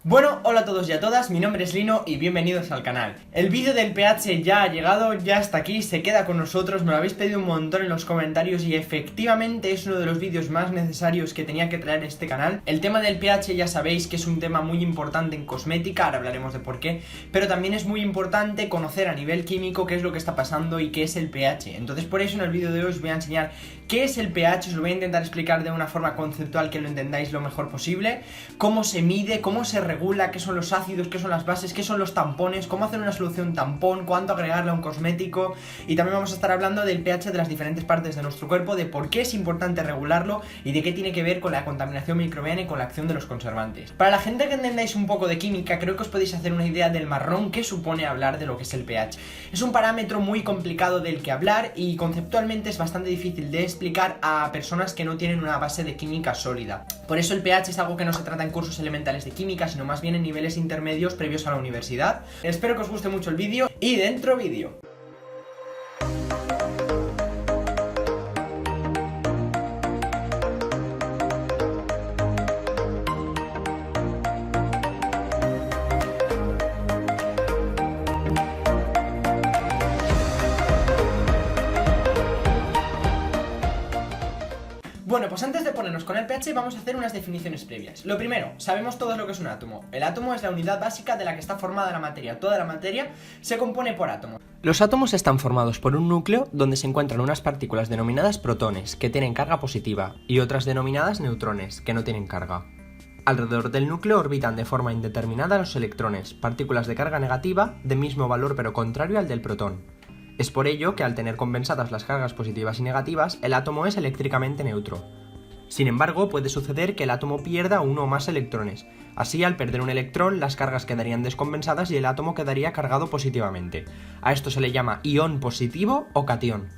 Bueno, hola a todos y a todas, mi nombre es Lino y bienvenidos al canal. El vídeo del pH ya ha llegado, ya está aquí, se queda con nosotros, me lo habéis pedido un montón en los comentarios y efectivamente es uno de los vídeos más necesarios que tenía que traer este canal. El tema del pH ya sabéis que es un tema muy importante en cosmética, ahora hablaremos de por qué, pero también es muy importante conocer a nivel químico qué es lo que está pasando y qué es el pH. Entonces por eso en el vídeo de hoy os voy a enseñar qué es el pH, os lo voy a intentar explicar de una forma conceptual que lo entendáis lo mejor posible, cómo se mide, cómo se regula, qué son los ácidos, qué son las bases, qué son los tampones, cómo hacer una solución tampón, cuánto agregarle a un cosmético, y también vamos a estar hablando del pH de las diferentes partes de nuestro cuerpo, de por qué es importante regularlo y de qué tiene que ver con la contaminación microbiana y con la acción de los conservantes. Para la gente que entendáis un poco de química, creo que os podéis hacer una idea del marrón que supone hablar de lo que es el pH. Es un parámetro muy complicado del que hablar y conceptualmente es bastante difícil de explicar a personas que no tienen una base de química sólida. Por eso el pH es algo que no se trata en cursos elementales de química, sino más bien en niveles intermedios previos a la universidad. Espero que os guste mucho el vídeo y dentro vídeo. Bueno, pues antes de ponernos con el pH vamos a hacer unas definiciones previas. Lo primero, sabemos todos lo que es un átomo. El átomo es la unidad básica de la que está formada la materia. Toda la materia se compone por átomos. Los átomos están formados por un núcleo donde se encuentran unas partículas denominadas protones, que tienen carga positiva, y otras denominadas neutrones, que no tienen carga. Alrededor del núcleo orbitan de forma indeterminada los electrones, partículas de carga negativa, de mismo valor pero contrario al del protón. Es por ello que al tener compensadas las cargas positivas y negativas, el átomo es eléctricamente neutro. Sin embargo, puede suceder que el átomo pierda uno o más electrones. Así, al perder un electrón, las cargas quedarían descompensadas y el átomo quedaría cargado positivamente. A esto se le llama ion positivo o catión.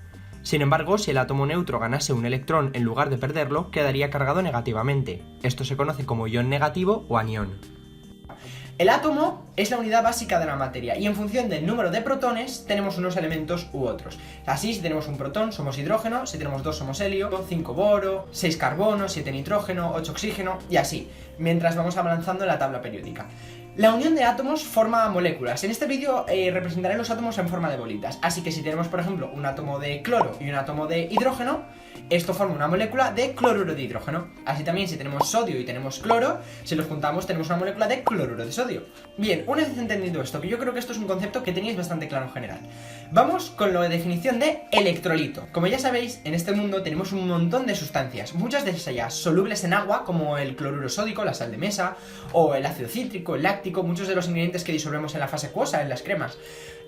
Sin embargo, si el átomo neutro ganase un electrón en lugar de perderlo, quedaría cargado negativamente. Esto se conoce como ion negativo o anión. El átomo es la unidad básica de la materia y en función del número de protones tenemos unos elementos u otros. Así, si tenemos un protón somos hidrógeno, si tenemos 2 somos helio, 5 boro, 6 carbono, 7 nitrógeno, 8 oxígeno y así, mientras vamos avanzando en la tabla periódica. La unión de átomos forma moléculas. En este vídeo representaré los átomos en forma de bolitas. Así que si tenemos, por ejemplo, un átomo de cloro y un átomo de hidrógeno, esto forma una molécula de cloruro de hidrógeno. Así también si tenemos sodio y tenemos cloro, si los juntamos tenemos una molécula de cloruro de sodio. Bien, una vez entendido esto, que yo creo que esto es un concepto que tenéis bastante claro en general, vamos con la definición de electrolito. Como ya sabéis, en este mundo tenemos un montón de sustancias, muchas de ellas solubles en agua, como el cloruro sódico, la sal de mesa, o el ácido cítrico, el láctico, muchos de los ingredientes que disolvemos en la fase acuosa, en las cremas.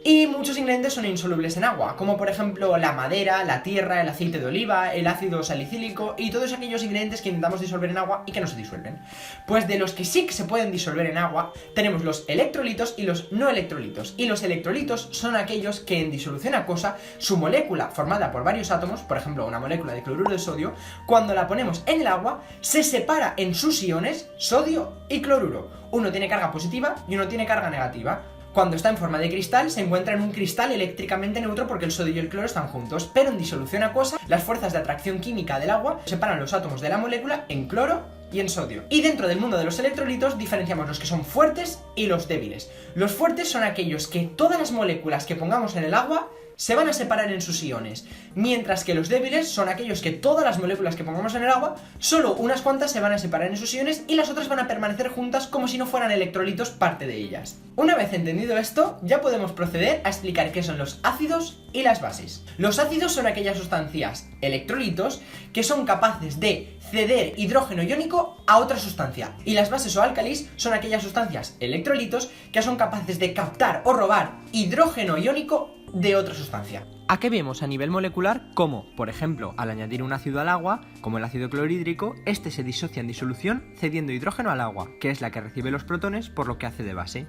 Y muchos ingredientes son insolubles en agua, como por ejemplo la madera, la tierra, el aceite de oliva, el ácido salicílico y todos aquellos ingredientes que intentamos disolver en agua y que no se disuelven. Pues de los que sí que se pueden disolver en agua, tenemos los electrolitos y los no electrolitos. Y los electrolitos son aquellos que en disolución acuosa, su molécula formada por varios átomos, por ejemplo una molécula de cloruro de sodio, cuando la ponemos en el agua, se separa en sus iones, sodio y cloruro. Uno tiene carga positiva y uno tiene carga negativa. Cuando está en forma de cristal, se encuentra en un cristal eléctricamente neutro porque el sodio y el cloro están juntos, pero en disolución acuosa, las fuerzas de atracción química del agua separan los átomos de la molécula en cloro y en sodio. Y dentro del mundo de los electrolitos diferenciamos los que son fuertes y los débiles. Los fuertes son aquellos que todas las moléculas que pongamos en el agua se van a separar en sus iones, mientras que los débiles son aquellos que todas las moléculas que pongamos en el agua, solo unas cuantas se van a separar en sus iones y las otras van a permanecer juntas como si no fueran electrolitos parte de ellas. Una vez entendido esto, ya podemos proceder a explicar qué son los ácidos y las bases. Los ácidos son aquellas sustancias, electrolitos, que son capaces de ceder hidrógeno iónico a otra sustancia, y las bases o álcalis son aquellas sustancias, electrolitos, que son capaces de captar o robar hidrógeno iónico de otra sustancia. ¿A qué vemos a nivel molecular? Como, por ejemplo, al añadir un ácido al agua, como el ácido clorhídrico, este se disocia en disolución cediendo hidrógeno al agua, que es la que recibe los protones por lo que hace de base.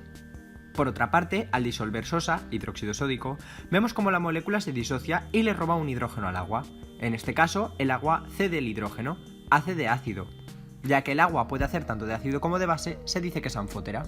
Por otra parte, al disolver sosa, hidróxido sódico, vemos como la molécula se disocia y le roba un hidrógeno al agua. En este caso, el agua cede el hidrógeno, hace de ácido. Ya que el agua puede hacer tanto de ácido como de base, se dice que es anfótera.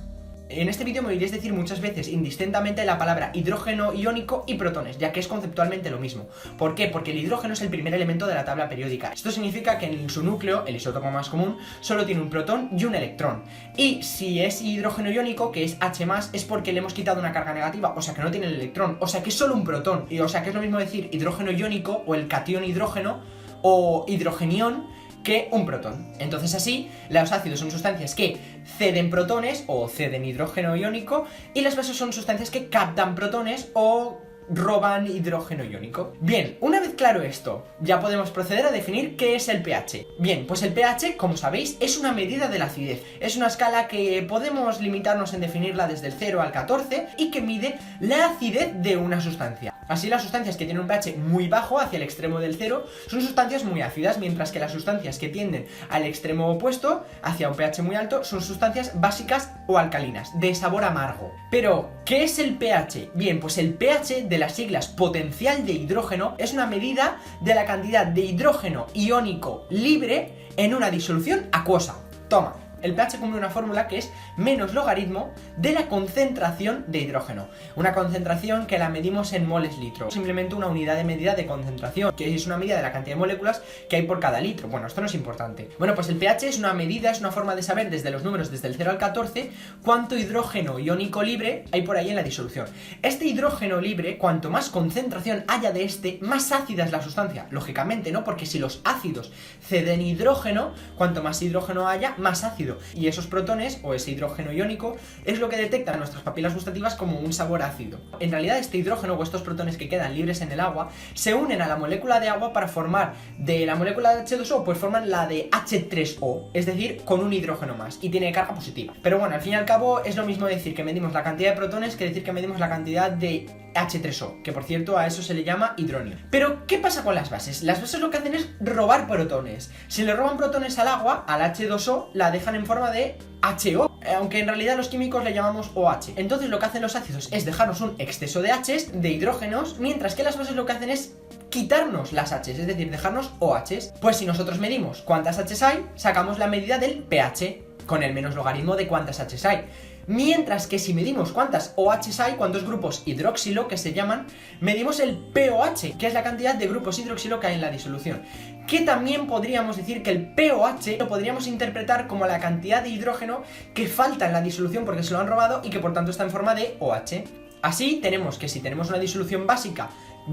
En este vídeo me oiréis decir muchas veces indistintamente la palabra hidrógeno iónico y protones, ya que es conceptualmente lo mismo. ¿Por qué? Porque el hidrógeno es el primer elemento de la tabla periódica. Esto significa que en su núcleo, el isótopo más común, solo tiene un protón y un electrón. Y si es hidrógeno iónico, que es H+, es porque le hemos quitado una carga negativa, o sea que no tiene el electrón, o sea que es solo un protón. Y o sea que es lo mismo decir hidrógeno iónico o el catión hidrógeno o hidrogenión que un protón. Entonces así, los ácidos son sustancias que ceden protones o ceden hidrógeno iónico, y las bases son sustancias que captan protones o roban hidrógeno iónico. Bien, una vez claro esto, ya podemos proceder a definir qué es el pH. Bien, pues el pH, como sabéis, es una medida de la acidez. Es una escala que podemos limitarnos en definirla desde el 0 al 14 y que mide la acidez de una sustancia. Así, las sustancias que tienen un pH muy bajo, hacia el extremo del 0, son sustancias muy ácidas, mientras que las sustancias que tienden al extremo opuesto, hacia un pH muy alto, son sustancias básicas o alcalinas, de sabor amargo. Pero, ¿qué es el pH? Bien, pues el pH, de las siglas potencial de hidrógeno, es una medida de la cantidad de hidrógeno iónico libre en una disolución acuosa. Toma. El pH cumple una fórmula que es menos logaritmo de la concentración de hidrógeno. Una concentración que la medimos en moles litro. Simplemente una unidad de medida de concentración, que es una medida de la cantidad de moléculas que hay por cada litro. Bueno, esto no es importante. Bueno, pues el pH es una medida, es una forma de saber desde los números, desde el 0 al 14, cuánto hidrógeno iónico libre hay por ahí en la disolución. Este hidrógeno libre, cuanto más concentración haya de este, más ácida es la sustancia. Lógicamente, ¿no? Porque si los ácidos ceden hidrógeno, cuanto más hidrógeno haya, más ácido. Y esos protones, o ese hidrógeno iónico, es lo que detectan nuestras papilas gustativas como un sabor ácido. En realidad, este hidrógeno o estos protones que quedan libres en el agua se unen a la molécula de agua para formar de la molécula de H2O, pues forman la de H3O, es decir, con un hidrógeno más, y tiene carga positiva. Pero bueno, al fin y al cabo es lo mismo decir que medimos la cantidad de protones que decir que medimos la cantidad de H3O, que por cierto a eso se le llama hidronio. Pero, ¿qué pasa con las bases? Las bases lo que hacen es robar protones. Si le roban protones al agua, al H2O, la dejan en forma de HO, aunque en realidad los químicos le llamamos OH. Entonces lo que hacen los ácidos es dejarnos un exceso de H's, de hidrógenos, mientras que las bases lo que hacen es quitarnos las H's, es decir, dejarnos OHs. Pues si nosotros medimos cuántas H's hay, sacamos la medida del pH, con el menos logaritmo de cuántas H's hay. Mientras que si medimos cuántas OHs hay, cuántos grupos hidroxilo que se llaman, medimos el pOH, que es la cantidad de grupos hidroxilo que hay en la disolución. Que también podríamos decir que el pOH lo podríamos interpretar como la cantidad de hidrógeno que falta en la disolución porque se lo han robado y que por tanto está en forma de OH. Así tenemos que si tenemos una disolución básica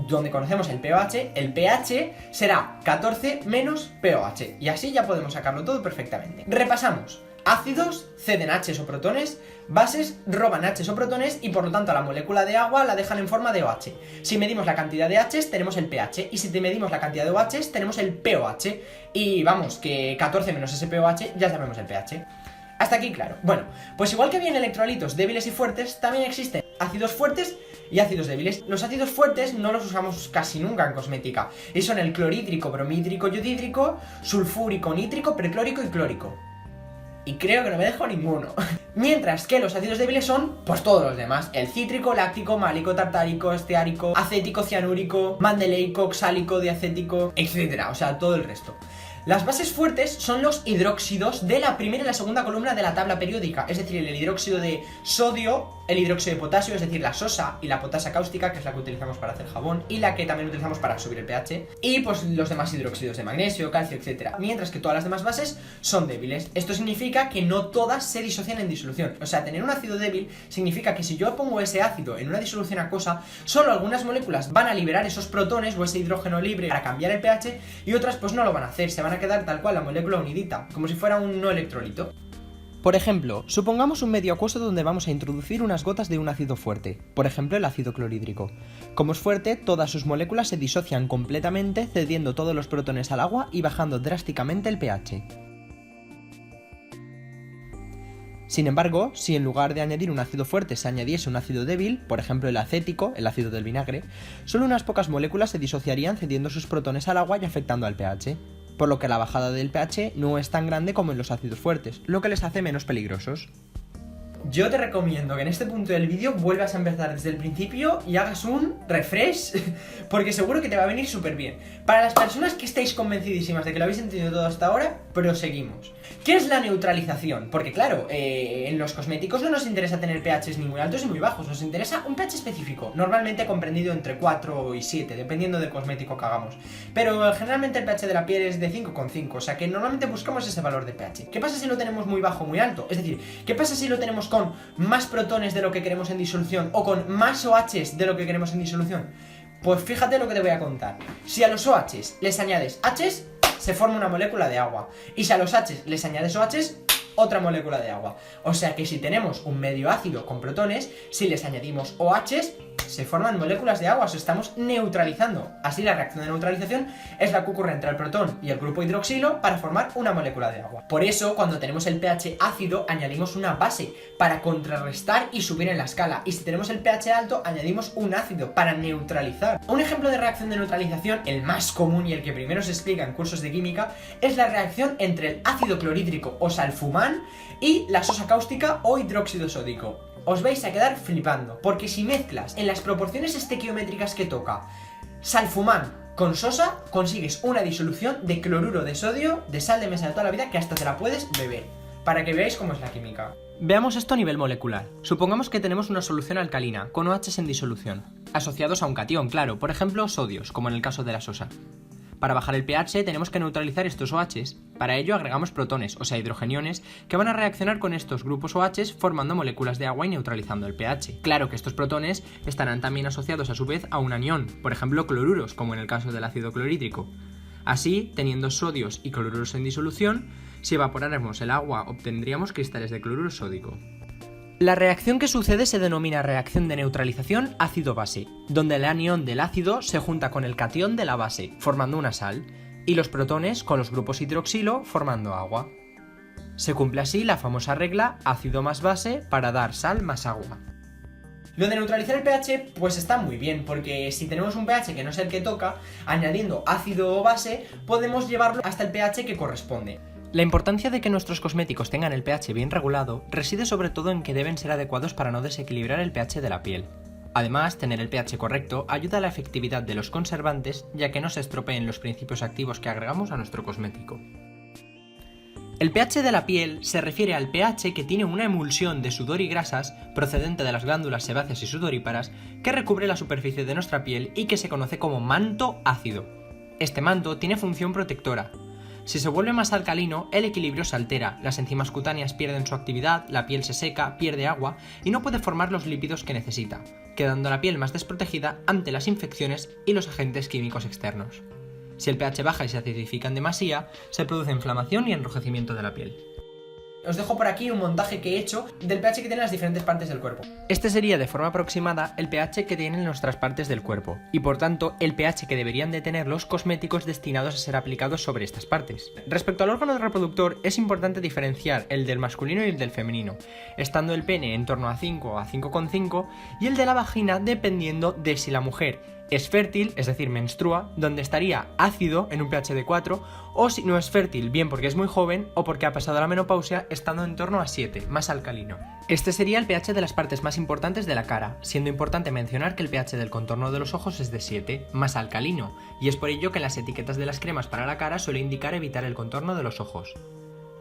donde conocemos el pH será 14 menos pOH. Y así ya podemos sacarlo todo perfectamente. Repasamos. Ácidos ceden H's o protones, bases roban H's o protones y por lo tanto a la molécula de agua la dejan en forma de OH. Si medimos la cantidad de H's tenemos el pH y si medimos la cantidad de OHs tenemos el pOH. Y vamos, que 14 menos ese pOH ya sabemos el pH. Hasta aquí claro. Bueno, pues igual que había electrolitos débiles y fuertes, también existen ácidos fuertes y ácidos débiles. Los ácidos fuertes no los usamos casi nunca en cosmética y son el clorhídrico, bromhídrico, yodhídrico, sulfúrico, nítrico, perclórico y clórico. Y creo que no me dejo ninguno. Mientras que los ácidos débiles son, pues todos los demás. El cítrico, láctico, málico, tartárico, esteárico, acético, cianúrico, mandeleico, oxálico, diacético, etc. O sea, todo el resto. Las bases fuertes son los hidróxidos de la primera y la segunda columna de la tabla periódica, es decir, el hidróxido de sodio, el hidróxido de potasio, es decir, la sosa y la potasa cáustica, que es la que utilizamos para hacer jabón y la que también utilizamos para subir el pH, y pues los demás hidróxidos de magnesio, calcio, etc. Mientras que todas las demás bases son débiles. Esto significa que no todas se disocian en disolución. O sea, tener un ácido débil significa que si yo pongo ese ácido en una disolución acuosa, solo algunas moléculas van a liberar esos protones o ese hidrógeno libre para cambiar el pH y otras pues no lo van a hacer, se van a quedar tal cual la molécula unidita, como si fuera un no electrolito. Por ejemplo, supongamos un medio acuoso donde vamos a introducir unas gotas de un ácido fuerte, por ejemplo el ácido clorhídrico. Como es fuerte, todas sus moléculas se disocian completamente, cediendo todos los protones al agua y bajando drásticamente el pH. Sin embargo, si en lugar de añadir un ácido fuerte se añadiese un ácido débil, por ejemplo el acético, el ácido del vinagre, solo unas pocas moléculas se disociarían cediendo sus protones al agua y afectando al pH. Por lo que la bajada del pH no es tan grande como en los ácidos fuertes, lo que les hace menos peligrosos. Yo te recomiendo que en este punto del vídeo vuelvas a empezar desde el principio y hagas un refresh, porque seguro que te va a venir súper bien. Para las personas que estáis convencidísimas de que lo habéis entendido todo hasta ahora, proseguimos. ¿Qué es la neutralización? Porque claro, en los cosméticos no nos interesa tener pHs ni muy altos ni muy bajos, nos interesa un pH específico, normalmente comprendido entre 4 y 7, dependiendo del cosmético que hagamos. Pero generalmente el pH de la piel es de 5,5, o sea que normalmente buscamos ese valor de pH. ¿Qué pasa si lo tenemos muy bajo o muy alto? Es decir, ¿qué pasa si lo tenemos con más protones de lo que queremos en disolución o con más OHs de lo que queremos en disolución? Pues fíjate lo que te voy a contar. Si a los OHs les añades Hs, se forma una molécula de agua. Y si a los Hs les añades OHs, otra molécula de agua. O sea que si tenemos un medio ácido con protones, si les añadimos OHs, se forman moléculas de agua, o sea, estamos neutralizando. Así la reacción de neutralización es la que ocurre entre el protón y el grupo hidroxilo para formar una molécula de agua. Por eso, cuando tenemos el pH ácido, añadimos una base para contrarrestar y subir en la escala. Y si tenemos el pH alto, añadimos un ácido para neutralizar. Un ejemplo de reacción de neutralización, el más común y el que primero se explica en cursos de química, es la reacción entre el ácido clorhídrico o salfumán y la sosa cáustica o hidróxido sódico. Os vais a quedar flipando, porque si mezclas en las proporciones estequiométricas que toca salfumán con sosa, consigues una disolución de cloruro de sodio de sal de mesa de toda la vida que hasta te la puedes beber, para que veáis cómo es la química. Veamos esto a nivel molecular. Supongamos que tenemos una solución alcalina, con OHs en disolución, asociados a un catión, claro, por ejemplo sodios, como en el caso de la sosa. Para bajar el pH tenemos que neutralizar estos OHs. Para ello agregamos protones, o sea hidrogeniones, que van a reaccionar con estos grupos OHs formando moléculas de agua y neutralizando el pH. Claro que estos protones estarán también asociados a su vez a un anión, por ejemplo cloruros, como en el caso del ácido clorhídrico. Así, teniendo sodios y cloruros en disolución, si evaporáramos el agua obtendríamos cristales de cloruro sódico. La reacción que sucede se denomina reacción de neutralización ácido-base, donde el anión del ácido se junta con el catión de la base, formando una sal, y los protones con los grupos hidroxilo formando agua. Se cumple así la famosa regla ácido más base para dar sal más agua. Lo de neutralizar el pH pues está muy bien, porque si tenemos un pH que no es el que toca, añadiendo ácido o base, podemos llevarlo hasta el pH que corresponde. La importancia de que nuestros cosméticos tengan el pH bien regulado reside sobre todo en que deben ser adecuados para no desequilibrar el pH de la piel. Además, tener el pH correcto ayuda a la efectividad de los conservantes, ya que no se estropeen los principios activos que agregamos a nuestro cosmético. El pH de la piel se refiere al pH que tiene una emulsión de sudor y grasas procedente de las glándulas sebáceas y sudoríparas que recubre la superficie de nuestra piel y que se conoce como manto ácido. Este manto tiene función protectora. Si se vuelve más alcalino, el equilibrio se altera, las enzimas cutáneas pierden su actividad, la piel se seca, pierde agua y no puede formar los lípidos que necesita, quedando la piel más desprotegida ante las infecciones y los agentes químicos externos. Si el pH baja y se acidifica en demasía, se produce inflamación y enrojecimiento de la piel. Os dejo por aquí un montaje que he hecho del pH que tienen las diferentes partes del cuerpo. Este sería de forma aproximada el pH que tienen nuestras partes del cuerpo, y por tanto el pH que deberían de tener los cosméticos destinados a ser aplicados sobre estas partes. Respecto al órgano reproductor, es importante diferenciar el del masculino y el del femenino, estando el pene en torno a 5 a 5,5 y el de la vagina dependiendo de si la mujer es fértil, es decir, menstrua, donde estaría ácido en un pH de 4, o si no es fértil, bien porque es muy joven o porque ha pasado la menopausia, estando en torno a 7, más alcalino. Este sería el pH de las partes más importantes de la cara, siendo importante mencionar que el pH del contorno de los ojos es de 7, más alcalino, y es por ello que en las etiquetas de las cremas para la cara suele indicar evitar el contorno de los ojos.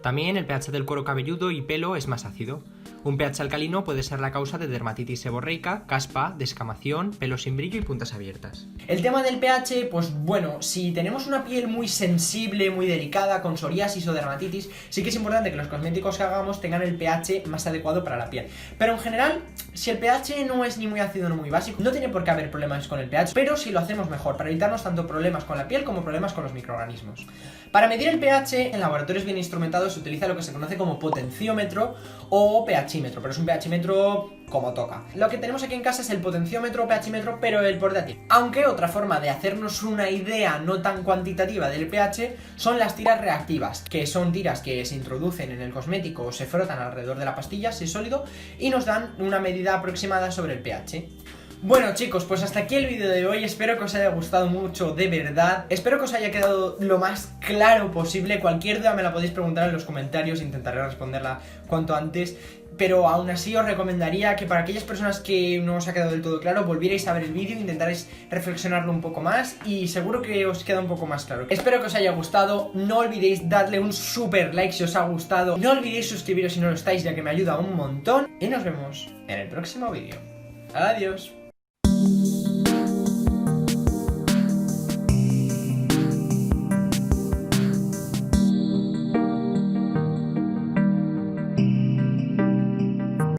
También el pH del cuero cabelludo y pelo es más ácido. Un pH alcalino puede ser la causa de dermatitis seborreica, caspa, descamación, pelo sin brillo y puntas abiertas. El tema del pH, pues bueno, si tenemos una piel muy sensible, muy delicada, con psoriasis o dermatitis, sí que es importante que los cosméticos que hagamos tengan el pH más adecuado para la piel. Pero en general, si el pH no es ni muy ácido ni muy básico, no tiene por qué haber problemas con el pH, pero si lo hacemos mejor, para evitarnos tanto problemas con la piel como problemas con los microorganismos. Para medir el pH, en laboratorios bien instrumentados se utiliza lo que se conoce como potenciómetro o pHímetro, pero es un pHímetro como toca. Lo que tenemos aquí en casa es el potenciómetro o pHímetro, pero el portátil. Aunque otra forma de hacernos una idea no tan cuantitativa del pH son las tiras reactivas, que son tiras que se introducen en el cosmético o se frotan alrededor de la pastilla, si es sólido, y nos dan una medida aproximada sobre el pH. Bueno chicos, pues hasta aquí el vídeo de hoy, espero que os haya gustado mucho, de verdad. Espero que os haya quedado lo más claro posible. Cualquier duda me la podéis preguntar en los comentarios, intentaré responderla cuanto antes. Pero aún así os recomendaría que para aquellas personas que no os ha quedado del todo claro, volvierais a ver el vídeo, intentaréis reflexionarlo un poco más y seguro que os queda un poco más claro. Espero que os haya gustado, no olvidéis darle un super like si os ha gustado, no olvidéis suscribiros si no lo estáis ya que me ayuda un montón y nos vemos en el próximo vídeo. Adiós.